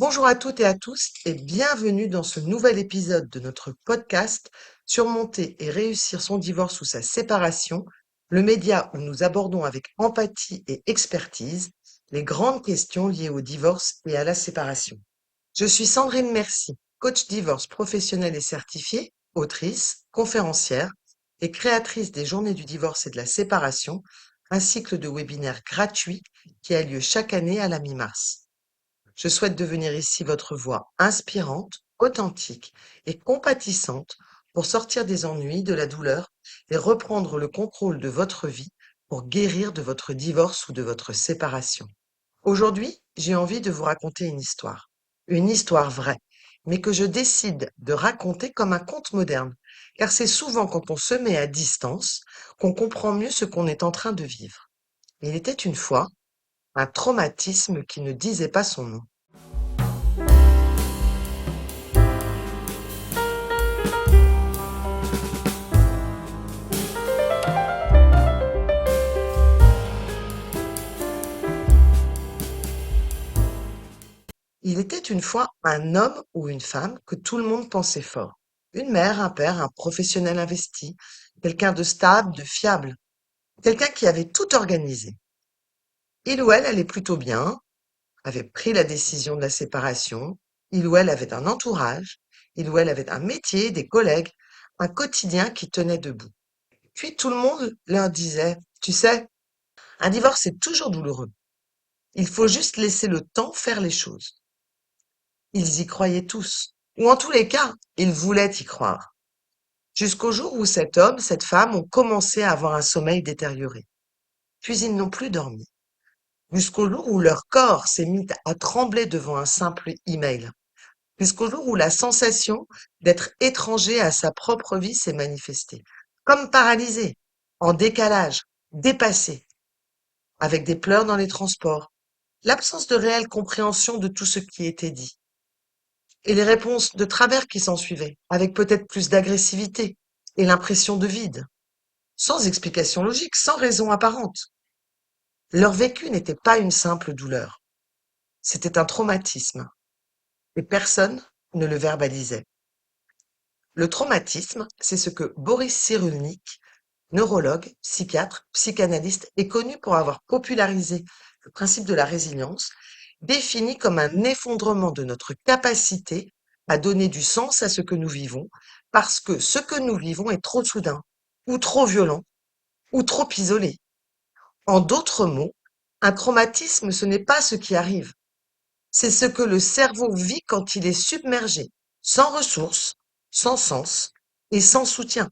Bonjour à toutes et à tous et bienvenue dans ce nouvel épisode de notre podcast Surmonter et réussir son divorce ou sa séparation, le média où nous abordons avec empathie et expertise les grandes questions liées au divorce et à la séparation. Je suis Sandrine Mercier, coach divorce professionnel et certifiée, autrice, conférencière et créatrice des Journées du divorce et de la séparation, un cycle de webinaires gratuits qui a lieu chaque année à la mi-mars. Je souhaite devenir ici votre voix inspirante, authentique et compatissante pour sortir des ennuis, de la douleur et reprendre le contrôle de votre vie pour guérir de votre divorce ou de votre séparation. Aujourd'hui, j'ai envie de vous raconter une histoire vraie, mais que je décide de raconter comme un conte moderne, car c'est souvent quand on se met à distance qu'on comprend mieux ce qu'on est en train de vivre. Il était une fois un traumatisme qui ne disait pas son nom. Il était une fois un homme ou une femme que tout le monde pensait fort. Une mère, un père, un professionnel investi, quelqu'un de stable, de fiable, quelqu'un qui avait tout organisé. Il ou elle allait plutôt bien, avait pris la décision de la séparation, il ou elle avait un entourage, il ou elle avait un métier, des collègues, un quotidien qui tenait debout. Puis tout le monde leur disait, tu sais, un divorce est toujours douloureux. Il faut juste laisser le temps faire les choses. Ils y croyaient tous, ou en tous les cas, ils voulaient y croire. Jusqu'au jour où cet homme, cette femme ont commencé à avoir un sommeil détérioré. Puis ils n'ont plus dormi. Jusqu'au jour où leur corps s'est mis à trembler devant un simple email. Jusqu'au jour où la sensation d'être étranger à sa propre vie s'est manifestée. Comme paralysé, en décalage, dépassé, avec des pleurs dans les transports, l'absence de réelle compréhension de tout ce qui était dit. Et les réponses de travers qui s'ensuivaient, avec peut-être plus d'agressivité et l'impression de vide, sans explication logique, sans raison apparente. Leur vécu n'était pas une simple douleur, c'était un traumatisme, et personne ne le verbalisait. Le traumatisme, c'est ce que Boris Cyrulnik, neurologue, psychiatre, psychanalyste, est connu pour avoir popularisé le principe de la résilience, définit comme un effondrement de notre capacité à donner du sens à ce que nous vivons, parce que ce que nous vivons est trop soudain, ou trop violent, ou trop isolé. En d'autres mots, un traumatisme, ce n'est pas ce qui arrive, c'est ce que le cerveau vit quand il est submergé, sans ressources, sans sens et sans soutien.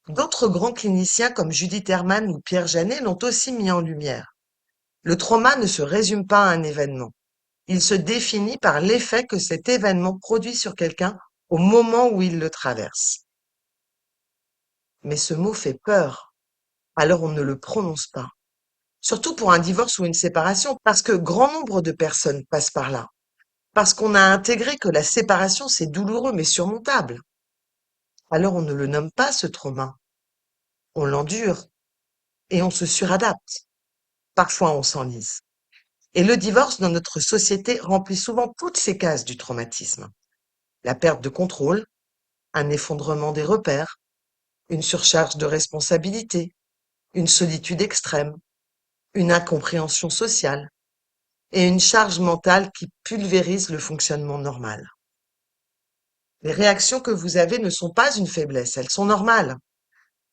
D'autres grands cliniciens comme Judith Herman ou Pierre Janet l'ont aussi mis en lumière. Le trauma ne se résume pas à un événement. Il se définit par l'effet que cet événement produit sur quelqu'un au moment où il le traverse. Mais ce mot fait peur, alors on ne le prononce pas. Surtout pour un divorce ou une séparation, parce que grand nombre de personnes passent par là. Parce qu'on a intégré que la séparation, c'est douloureux mais surmontable. Alors on ne le nomme pas ce trauma. On l'endure et on se suradapte. Parfois on s'enlise. Et le divorce dans notre société remplit souvent toutes ces cases du traumatisme. La perte de contrôle, un effondrement des repères, une surcharge de responsabilité, une solitude extrême, une incompréhension sociale et une charge mentale qui pulvérise le fonctionnement normal. Les réactions que vous avez ne sont pas une faiblesse, elles sont normales.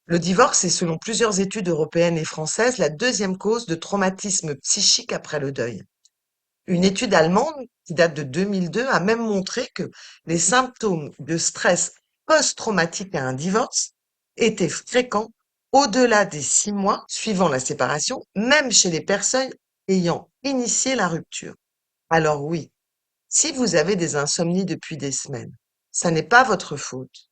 Le divorce est, selon plusieurs études européennes et françaises, la deuxième cause de traumatisme psychique après le deuil. Une étude allemande, qui date de 2002, a même montré que les symptômes de stress post-traumatique à un divorce étaient fréquents au-delà des 6 mois suivant la séparation, même chez les personnes ayant initié la rupture. Alors oui, si vous avez des insomnies depuis des semaines, ça n'est pas votre faute.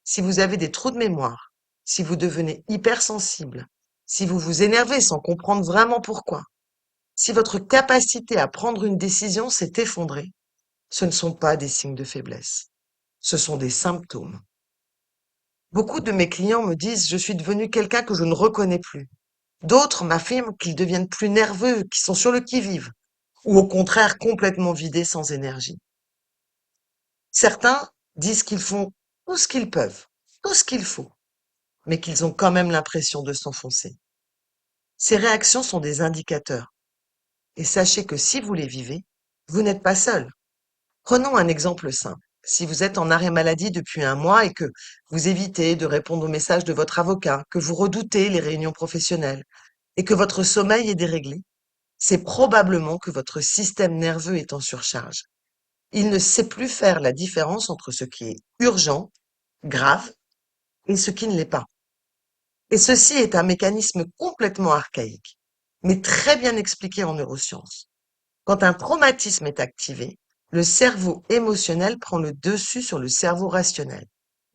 Si vous avez des trous de mémoire, si vous devenez hypersensible, si vous vous énervez sans comprendre vraiment pourquoi, si votre capacité à prendre une décision s'est effondrée, ce ne sont pas des signes de faiblesse, ce sont des symptômes. Beaucoup de mes clients me disent je suis devenu quelqu'un que je ne reconnais plus. D'autres m'affirment qu'ils deviennent plus nerveux, qu'ils sont sur le qui-vive. ou au contraire complètement vidés sans énergie. Certains disent qu'ils font tout ce qu'ils peuvent, tout ce qu'il faut, mais qu'ils ont quand même l'impression de s'enfoncer. Ces réactions sont des indicateurs. Et sachez que si vous les vivez, vous n'êtes pas seul. Prenons un exemple simple. Si vous êtes en arrêt maladie depuis un mois et que vous évitez de répondre aux messages de votre avocat, que vous redoutez les réunions professionnelles et que votre sommeil est déréglé, c'est probablement que votre système nerveux est en surcharge. Il ne sait plus faire la différence entre ce qui est urgent, grave, et ce qui ne l'est pas. Et ceci est un mécanisme complètement archaïque, mais très bien expliqué en neurosciences. Quand un traumatisme est activé, le cerveau émotionnel prend le dessus sur le cerveau rationnel.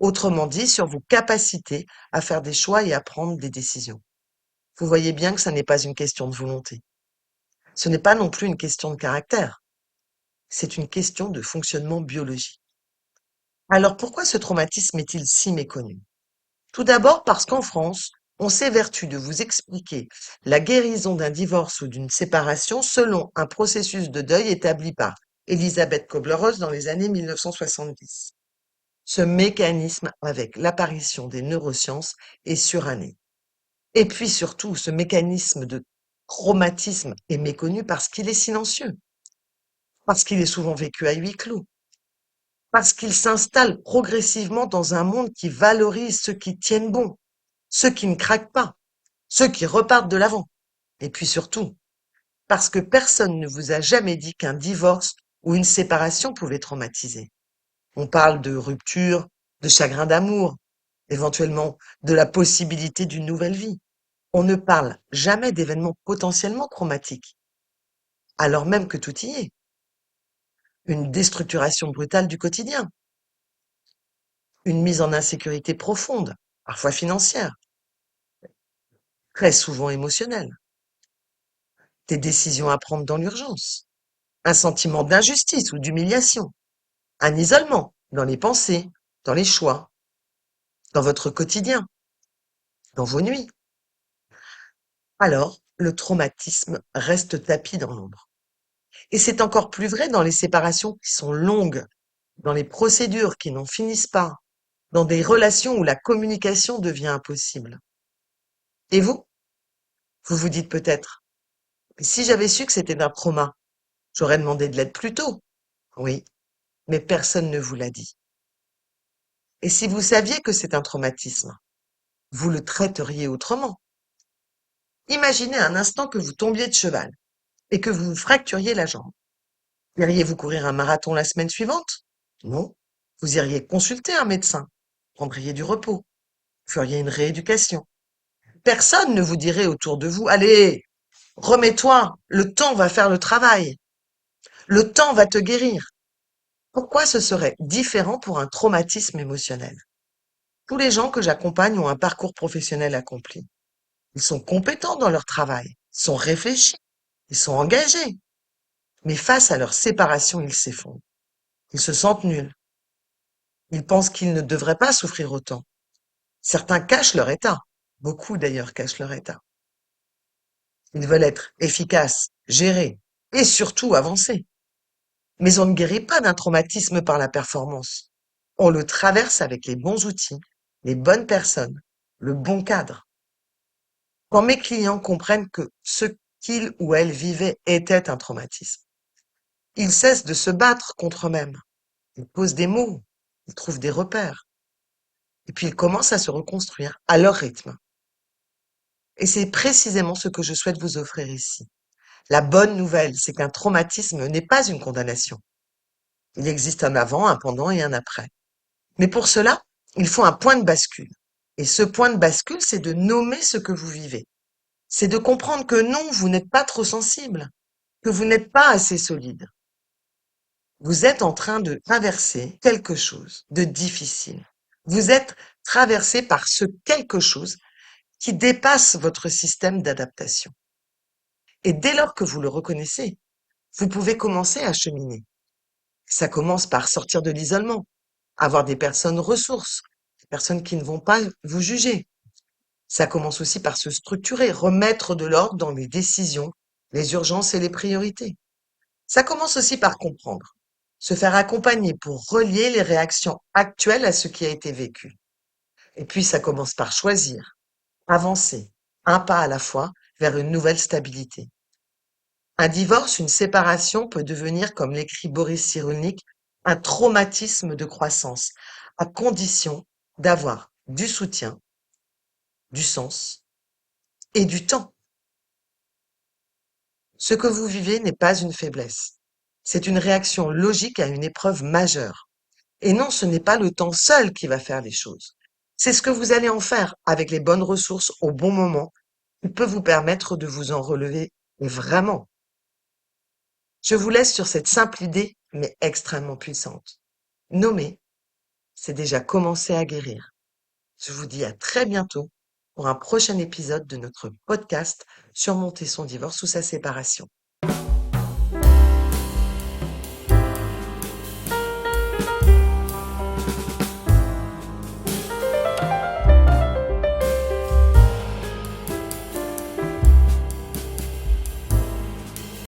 Autrement dit, sur vos capacités à faire des choix et à prendre des décisions. Vous voyez bien que ça n'est pas une question de volonté. Ce n'est pas non plus une question de caractère. C'est une question de fonctionnement biologique. Alors pourquoi ce traumatisme est-il si méconnu? Tout d'abord parce qu'en France, on s'évertue de vous expliquer la guérison d'un divorce ou d'une séparation selon un processus de deuil établi par Elisabeth Kubler-Ross dans les années 1970. Ce mécanisme, avec l'apparition des neurosciences, est suranné. Et puis surtout, ce mécanisme de traumatisme est méconnu parce qu'il est silencieux, parce qu'il est souvent vécu à huis clos, parce qu'il s'installe progressivement dans un monde qui valorise ceux qui tiennent bon, ceux qui ne craquent pas, ceux qui repartent de l'avant. Et puis surtout, parce que personne ne vous a jamais dit qu'un divorce ou une séparation pouvait traumatiser. On parle de rupture, de chagrin d'amour, éventuellement de la possibilité d'une nouvelle vie. On ne parle jamais d'événements potentiellement traumatiques, alors même que tout y est. Une déstructuration brutale du quotidien, une mise en insécurité profonde, parfois financière, très souvent émotionnelle, des décisions à prendre dans l'urgence, un sentiment d'injustice ou d'humiliation, un isolement dans les pensées, dans les choix, dans votre quotidien, dans vos nuits. Alors, le traumatisme reste tapis dans l'ombre. Et c'est encore plus vrai dans les séparations qui sont longues, dans les procédures qui n'en finissent pas, dans des relations où la communication devient impossible. Et vous? Vous vous dites peut-être, si j'avais su que c'était un trauma, j'aurais demandé de l'aide plus tôt. Oui, mais personne ne vous l'a dit. Et si vous saviez que c'est un traumatisme, vous le traiteriez autrement. Imaginez un instant que vous tombiez de cheval et que vous vous fracturiez la jambe. Iriez-vous courir un marathon la semaine suivante? Non. Vous iriez consulter un médecin, prendriez du repos, feriez une rééducation. Personne ne vous dirait autour de vous, allez, remets-toi, le temps va faire le travail, le temps va te guérir. Pourquoi ce serait différent pour un traumatisme émotionnel? Tous les gens que j'accompagne ont un parcours professionnel accompli. Ils sont compétents dans leur travail, ils sont réfléchis, ils sont engagés. Mais face à leur séparation, ils s'effondrent. Ils se sentent nuls. Ils pensent qu'ils ne devraient pas souffrir autant. Certains cachent leur état. Beaucoup d'ailleurs cachent leur état. Ils veulent être efficaces, gérer et surtout avancer. Mais on ne guérit pas d'un traumatisme par la performance. On le traverse avec les bons outils, les bonnes personnes, le bon cadre. Quand mes clients comprennent que ce qu'ils ou elles vivaient était un traumatisme, ils cessent de se battre contre eux-mêmes. Ils posent des mots, ils trouvent des repères, et puis ils commencent à se reconstruire à leur rythme. Et c'est précisément ce que je souhaite vous offrir ici. La bonne nouvelle, c'est qu'un traumatisme n'est pas une condamnation. Il existe un avant, un pendant et un après. Mais pour cela, il faut un point de bascule. Et ce point de bascule, c'est de nommer ce que vous vivez. C'est de comprendre que non, vous n'êtes pas trop sensible, que vous n'êtes pas assez solide. Vous êtes en train de traverser quelque chose de difficile. Vous êtes traversé par ce quelque chose qui dépasse votre système d'adaptation. Et dès lors que vous le reconnaissez, vous pouvez commencer à cheminer. Ça commence par sortir de l'isolement, avoir des personnes ressources, des personnes qui ne vont pas vous juger. Ça commence aussi par se structurer, remettre de l'ordre dans les décisions, les urgences et les priorités. Ça commence aussi par comprendre, se faire accompagner pour relier les réactions actuelles à ce qui a été vécu. Et puis ça commence par choisir, avancer, un pas à la fois, vers une nouvelle stabilité. Un divorce, une séparation peut devenir, comme l'écrit Boris Cyrulnik, un traumatisme de croissance, à condition d'avoir du soutien, du sens et du temps. Ce que vous vivez n'est pas une faiblesse. C'est une réaction logique à une épreuve majeure. Et non, ce n'est pas le temps seul qui va faire les choses. C'est ce que vous allez en faire avec les bonnes ressources au bon moment qui peut vous permettre de vous en relever vraiment. Je vous laisse sur cette simple idée, mais extrêmement puissante. Nommer, c'est déjà commencer à guérir. Je vous dis à très bientôt pour un prochain épisode de notre podcast Surmonter son divorce ou sa séparation.